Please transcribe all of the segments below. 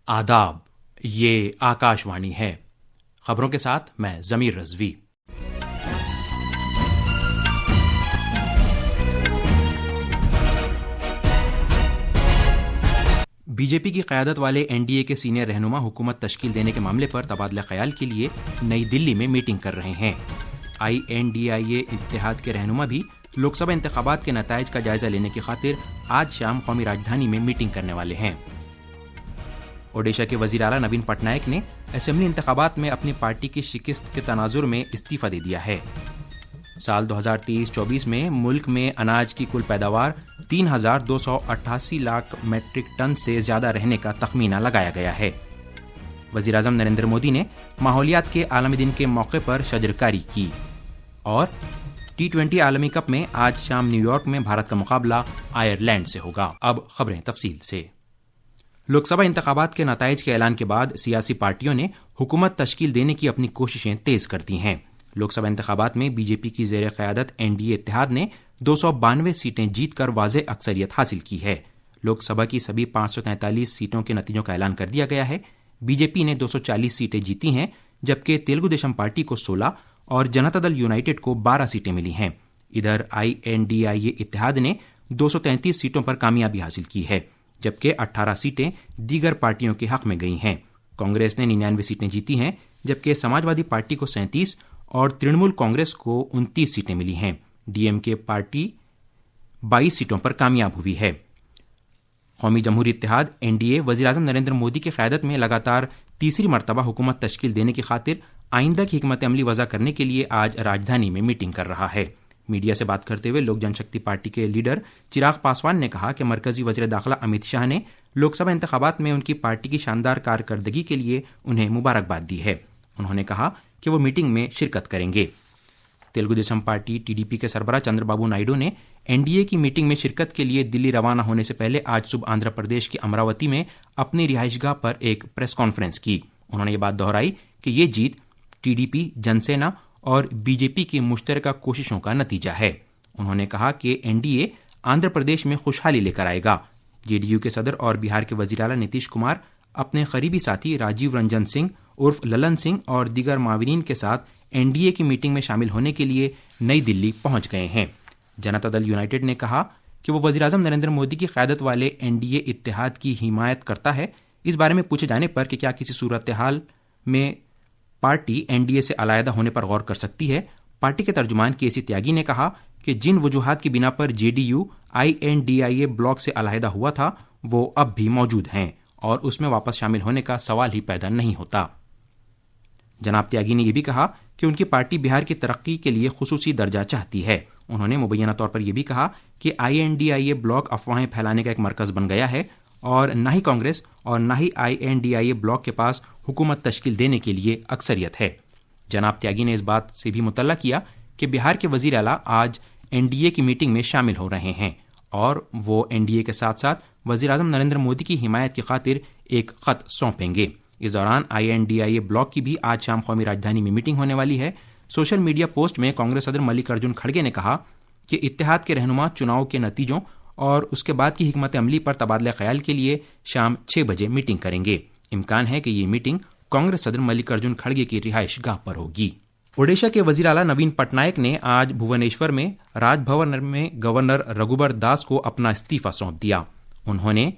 آداب، یہ آکاشوانی ہے۔ خبروں کے ساتھ میں ضمیر رضوی۔ بی جے پی کی قیادت والے این ڈی اے کے سینئر رہنما حکومت تشکیل دینے کے معاملے پر تبادلہ خیال کے لیے نئی دلی میں میٹنگ کر رہے ہیں۔ آئی این ڈی آئی اے اتحاد کے رہنما بھی لوک سبھا انتخابات کے نتائج کا جائزہ لینے کی خاطر آج شام قومی راجدھانی میں میٹنگ کرنے والے ہیں۔ اوڈیشہ کے وزیر اعلیٰ نوین پٹنائک نے اسمبلی انتخابات میں اپنی پارٹی کی شکست کے تناظر میں استعفی دے دیا ہے۔ سال 2023-24 میں ملک میں اناج کی کل پیداوار 3,288 لاکھ میٹرک ٹن سے زیادہ رہنے کا تخمینہ لگایا گیا ہے۔ وزیر اعظم نریندر مودی نے ماحولیات کے عالمی دن کے موقع پر شجرکاری کی۔ اور T20 عالمی کپ میں آج شام نیو یارک میں بھارت کا مقابلہ آئرلینڈ سے ہوگا۔ اب خبریں تفصیل سے۔ لوک سبھا انتخابات کے نتائج کے اعلان کے بعد سیاسی پارٹیوں نے حکومت تشکیل دینے کی اپنی کوششیں تیز کر دی ہیں۔ لوک سبھا انتخابات میں بی جے پی کی زیر قیادت این ڈی اے اتحاد نے 292 سیٹیں جیت کر واضح اکثریت حاصل کی ہے۔ لوک سبھا کی سبھی 543 سیٹوں کے نتیجوں کا اعلان کر دیا گیا ہے۔ بی جے پی نے 240 سیٹیں جیتی ہیں، جبکہ تیلگو دیشم پارٹی کو 16 اور جنتا دل یونائٹڈ کو 12 سیٹیں ملی ہیں۔ ادھر آئی این ڈی آئی اے اتحاد نے 233 سیٹوں پر کامیابی حاصل کی ہے، جبکہ 18 سیٹیں دیگر پارٹیوں کے حق میں گئی ہیں۔ کانگریس نے 99 سیٹیں جیتی ہیں، جبکہ سماجوادی پارٹی کو 37 اور ترنمول کانگریس کو 29 سیٹیں ملی ہیں۔ ڈی ایم کے پارٹی 22 سیٹوں پر کامیاب ہوئی ہے۔ قومی جمہوری اتحاد این ڈی اے وزیر اعظم نریندر مودی کی قیادت میں لگاتار تیسری مرتبہ حکومت تشکیل دینے کی خاطر آئندہ کی حکمت عملی وضع کرنے کے لیے آج راجدھانی میں میٹنگ کر رہا ہے۔ میڈیا سے بات کرتے ہوئے لوک جن شکتی پارٹی کے لیڈر چراغ پاسوان نے کہا کہ مرکزی وزیر داخلہ امت شاہ نے لوک سبھا انتخابات میں ان کی پارٹی کی شاندار کارکردگی کے لیے انہیں مبارکباد دی ہے۔ انہوں نے کہا کہ وہ میٹنگ میں شرکت کریں گے۔ Telugu Desam party T D P کے سربراہ چندر بابو نائیڈو نے این ڈی اے کی میٹنگ میں شرکت کے لیے دلی روانہ ہونے سے پہلے آج صبح آندھرا پردیش کی امراوتی میں اپنی رہائش گاہ پر ایک پریس کانفرنس کی۔ انہوں نے یہ بات دہرائی کہ یہ جیت ٹی ڈی پی، جن سینا اور بی جے پی کی مشترکہ کوششوں کا نتیجہ ہے۔ انہوں نے کہا کہ N D A Andhra Pradesh میں خوشحالی لے کر آئے گا۔ جے ڈی یو کے صدر اور بہار کے وزیر اعلیٰ نتیش کمار اپنے قریبی ساتھی راجیو رنجن سنگھ عرف للن سنگھ اور دیگر معاونین کے ساتھ این ڈی اے کی میٹنگ میں شامل ہونے کے لیے نئی دلی پہنچ گئے ہیں۔ جنتا دل یونائٹڈ نے کہا کہ وہ وزیر اعظم نریندر مودی کی قیادت والے این ڈی اے اتحاد کی حمایت کرتا ہے۔ اس بارے میں پوچھے جانے پر کہ کیا کسی صورتحال میں پارٹی این ڈی اے سے علیحدہ ہونے پر غور کر سکتی ہے، پارٹی کے ترجمان کے سی تیاگی نے کہا کہ جن وجوہات کی بنا پر J D U I N D I A bloc سے علیحدہ ہوا تھا وہ اب بھی موجود ہیں اور اس میں واپس شامل ہونے کا سوال ہی پیدا نہیں ہوتا۔ جناب تیاگی نے یہ بھی کہا کہ ان کی پارٹی بہار کی ترقی کے لیے خصوصی درجہ چاہتی ہے۔ انہوں نے مبینہ طور پر یہ بھی کہا کہ I N D I A bloc افواہیں پھیلانے کا ایک مرکز بن گیا ہے اور نہ ہی کانگریس اور نہ ہی I N D I A bloc کے پاس حکومت تشکیل دینے کے لیے اکثریت ہے۔ جناب تیاگی نے اس بات سے بھی مطلع کیا کہ بہار کے وزیر اعلیٰ آج این ڈی اے کی میٹنگ میں شامل ہو رہے ہیں اور وہ این ڈی اے کے ساتھ ساتھ وزیر اعظم نریندر مودی کی حمایت کی خاطر ایک خط سونپیں گے۔ اس دوران I N D I A bloc کی بھی آج شام قومی راجدھانی میں میٹنگ ہونے والی ہے۔ سوشل میڈیا پوسٹ میں کانگریس صدر ملک ارجن کھڑگے نے کہا کہ اتحاد کے رہنما چناؤ کے نتیجوں اور اس کے بعد کی حکمت عملی پر تبادلہ خیال کے لیے شام 6 بجے میٹنگ کریں گے۔ امکان ہے کہ یہ میٹنگ کانگریس صدر ملک ارجن کھڑگے کی رہائش گاہ پر ہوگی۔ اوڈیشہ کے وزیر اعلیٰ نوین پٹنائک نے آج بھونیشور میں راج بھون میں گورنر رگھوبر داس کو اپنا استعفی سونپ دیا۔ انہوں نے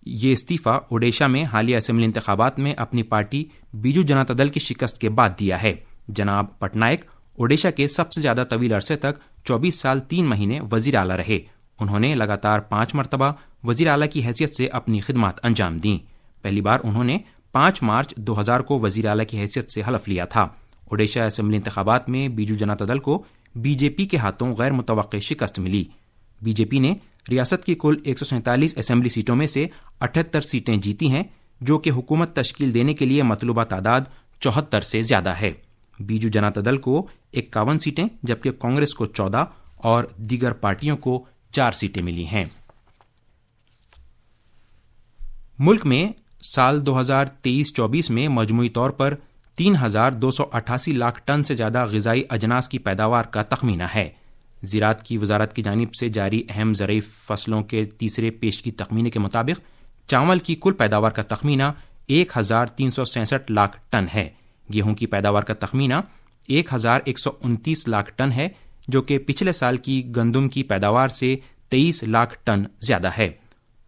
یہ استعفی اوڈیشہ میں حالیہ اسمبلی انتخابات میں اپنی پارٹی بیجو جنتا دل کی شکست کے بعد دیا ہے۔ جناب پٹنائک اوڈیشہ کے سب سے زیادہ طویل عرصے تک 24 سال 3 مہینے وزیر اعلیٰ رہے۔ انہوں نے لگاتار 5 مرتبہ وزیر اعلیٰ کی حیثیت سے اپنی خدمات انجام دیں۔ پہلی بار انہوں نے 5 مارچ 2000 کو وزیر اعلیٰ کی حیثیت سے حلف لیا تھا۔ اوڈیشہ اسمبلی انتخابات میں بیجو جنتا دل کو بی جے پی کے ہاتھوں غیر متوقع شکست ملی۔ بی جے پی نے ریاست کی کل 147 اسمبلی سیٹوں میں سے 78 سیٹیں جیتی ہیں، جو کہ حکومت تشکیل دینے کے لیے مطلوبہ تعداد 74 سے زیادہ ہے۔ بیجو جنتا دل کو 51 سیٹیں جبکہ کانگریس کو 14 اور دیگر پارٹیوں کو 4 سیٹیں ملی ہیں۔ ملک میں سال 2023-24 میں مجموعی طور پر 3,288 لاکھ ٹن سے زیادہ غذائی اجناس کی پیداوار کا تخمینہ ہے۔ زراعت کی وزارت کی جانب سے جاری اہم زرعی فصلوں کے تیسرے پیشگی تخمینے کے مطابق چاول کی کل پیداوار کا تخمینہ 1367 لاکھ ٹن ہے. گیہوں کی پیداوار کا تخمینہ 1129 لاکھ ٹن ہے، جو کہ پچھلے سال کی گندم کی پیداوار سے 23 لاکھ ٹن زیادہ ہے.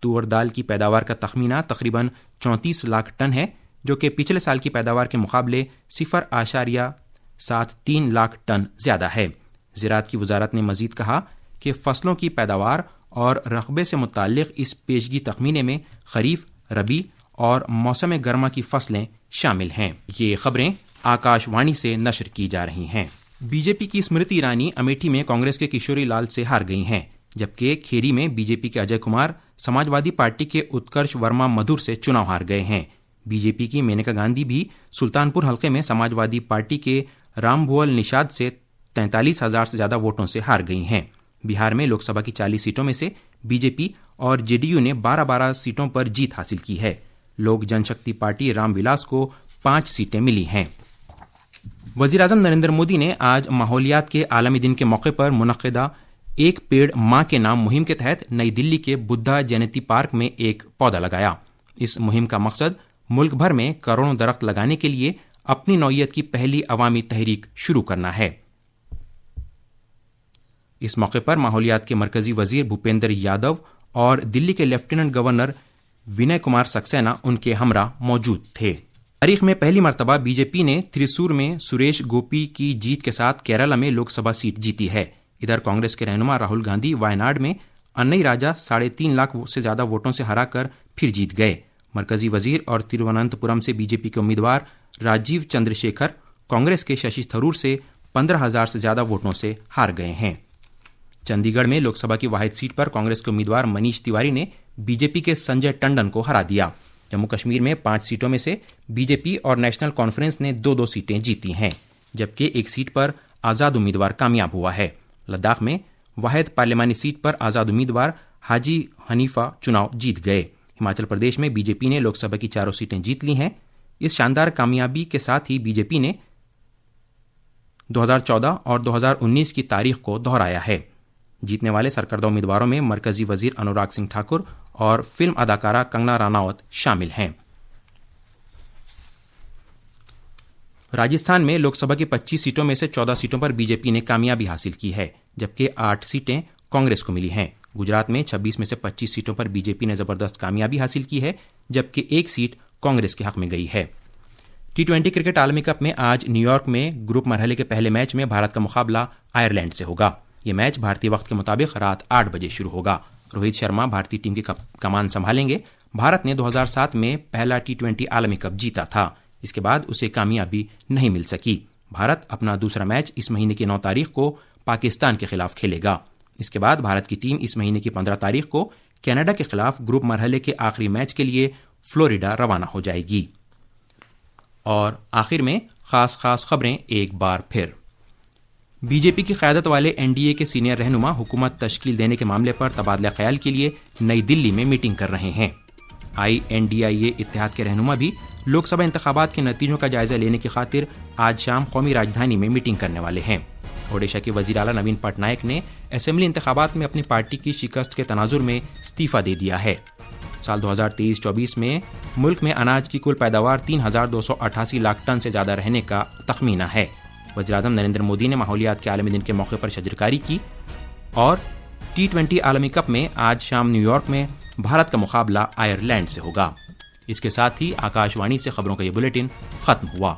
تور دال کی پیداوار کا تخمینہ تقریباً 34 لاکھ ٹن ہے، جو کہ پچھلے سال کی پیداوار کے مقابلے 0.73 لاکھ ٹن زیادہ ہے. زراعت کی وزارت نے مزید کہا کہ فصلوں کی پیداوار اور رقبے سے متعلق اس پیشگی تخمینے میں خریف، ربی اور موسم گرما کی فصلیں شامل ہیں. یہ خبریں آکاش وانی سے نشر کی جا رہی ہیں. بی جے پی کی اسمرتی ایرانی امیٹھی میں کانگریس کے کشوری لال سے ہار گئی ہیں، جبکہ کھیری میں بی جے پی کے اجے کمار سماجوادی پارٹی کے اتکرش ورما مدھور سے چناؤ ہار گئے ہیں. بی جے پی کی مینکا گاندھی بھی سلطانپور حلقے میں سماجوادی پارٹی کے رام بھول نشاد سے 43,000 سے زیادہ ووٹوں سے ہار گئی ہیں. بہار میں لوک سبھا کی 40 سیٹوں میں سے بی جے پی اور جے ڈی یو نے 12 سیٹوں پر جیت حاصل کی ہے. لوک جن شکتی پارٹی رام ولاس کو 5 سیٹیں ملی ہیں. وزیراعظم نریندر مودی نے آج ماحولیات کے عالمی دن کے موقع پر منعقدہ ایک پیڑ ماں کے نام مہم کے تحت نئی دلی کے بدھا جینتی پارک میں ایک پودا لگایا. اس مہم کا مقصد ملک بھر میں کروڑوں درخت لگانے کے لیے اپنی نوعیت کی پہلی عوامی تحریک شروع کرنا ہے. اس موقع پر ماحولیات کے مرکزی وزیر بھوپیندر یادو اور دلی کے لیفٹیننٹ گورنر وینے کمار سکسینہ ان کے ہمراہ موجود تھے. تاریخ میں پہلی مرتبہ بی جے پی نے تھریسور میں سریش گوپی کی جیت کے ساتھ کیرالہ میں لوک سبھا سیٹ جیتی ہے. ادھر کانگریس کے رہنما راہل گاندھی وائناڈ میں انئی راجا 3.5 لاکھ سے زیادہ ووٹوں سے ہرا کر پھر جیت گئے. مرکزی وزیر اور ترووننتپورم سے بی جے پی کے امیدوار راجیو چندر شیکھر کانگریس کے ششی تھرور سے 15,000 سے زیادہ ووٹوں سے ہار گئے ہیں. چندی گڑھ میں لوک سبھا کی واحد سیٹ پر کانگریس کے امیدوار منیش تیواری نے بی جے پی کے سنجے ٹنڈن کو ہرا دیا. جموں کشمیر میں 5 سیٹوں میں سے بی جے پی اور نیشنل کانفرنس نے 2 سیٹیں جیتی ہیں، جبکہ ایک سیٹ پر آزاد امیدوار کامیاب ہوا ہے. لداخ میں واحد پارلیمانی سیٹ پر آزاد امیدوار حاجی حنیفہ چناؤ جیت گئے. ہماچل پردیش میں بی جے پی نے لوک سبھا کی 4 سیٹیں جیت لی ہیں. اس شاندار کامیابی کے ساتھ ہی بی جے پی نے 2014 اور 2019 کی تاریخ کو دہرایا ہے. جیتنے والے سرکردہ امیدواروں میں مرکزی وزیر انوراگ سنگھ ٹھاکر اور فلم اداکارہ کنگنا راناوت شامل ہیں. راجستھان میں لوک سبھا کی 25 سیٹوں میں سے 14 سیٹوں پر بی جے پی نے کامیابی حاصل کی ہے، جبکہ 8 سیٹیں کانگریس کو ملی ہیں. گجرات میں 26 میں سے 25 سیٹوں پر بی جے پی نے زبردست کامیابی حاصل کی ہے، جبکہ ایک سیٹ کانگریس کے حق میں گئی ہے. T20 کرکٹ عالمی کپ میں آج نیو یارک میں گروپ مرحلے کے پہلے میچ میں بھارت کا مقابلہ آئرلینڈ سے ہوگا. یہ میچ بھارتی وقت کے مطابق رات 8 بجے شروع ہوگا. روہت شرما بھارتی ٹیم کی کمان سنبھالیں گے. بھارت نے 2007 میں پہلا T20 عالمی کپ جیتا تھا. اس کے بعد اسے کامیابی نہیں مل سکی. بھارت اپنا دوسرا میچ اس مہینے کی 9 تاریخ کو پاکستان کے خلاف کھیلے گا. اس کے بعد بھارت کی ٹیم اس مہینے کی 15 تاریخ کو کینیڈا کے خلاف گروپ مرحلے کے آخری میچ کے لیے فلوریڈا روانہ ہو جائے گی. اور آخر میں خاص خبریں ایک بار پھر. بی جے پی کی قیادت والے این ڈی اے کے سینئر رہنما حکومت تشکیل دینے کے معاملے پر تبادلہ خیال کے لیے نئی دلی میں میٹنگ کر رہے ہیں. INDIA اتحاد کے رہنما بھی لوک سبھا انتخابات کے نتیجوں کا جائزہ لینے کی خاطر آج شام قومی راجدھانی میں میٹنگ کرنے والے ہیں. اوڈیشہ کے وزیر اعلیٰ نوین پٹنائک نے اسمبلی انتخابات میں اپنی پارٹی کی شکست کے تناظر میں استعفیٰ دے دیا ہے. سال 2023-24 میں ملک میں اناج کی کل پیداوار 3,288 لاکھ ٹن سے زیادہ رہنے کا تخمینہ ہے. وزیراعظم نریندر مودی نے ماحولیات کے عالمی دن کے موقع پر شجرکاری کی. اور T20 عالمی کپ میں آج شام نیو یارک میں بھارت کا مقابلہ آئرلینڈ سے ہوگا. اس کے ساتھ ہی آکاش وانی سے خبروں کا یہ بلیٹن ختم ہوا.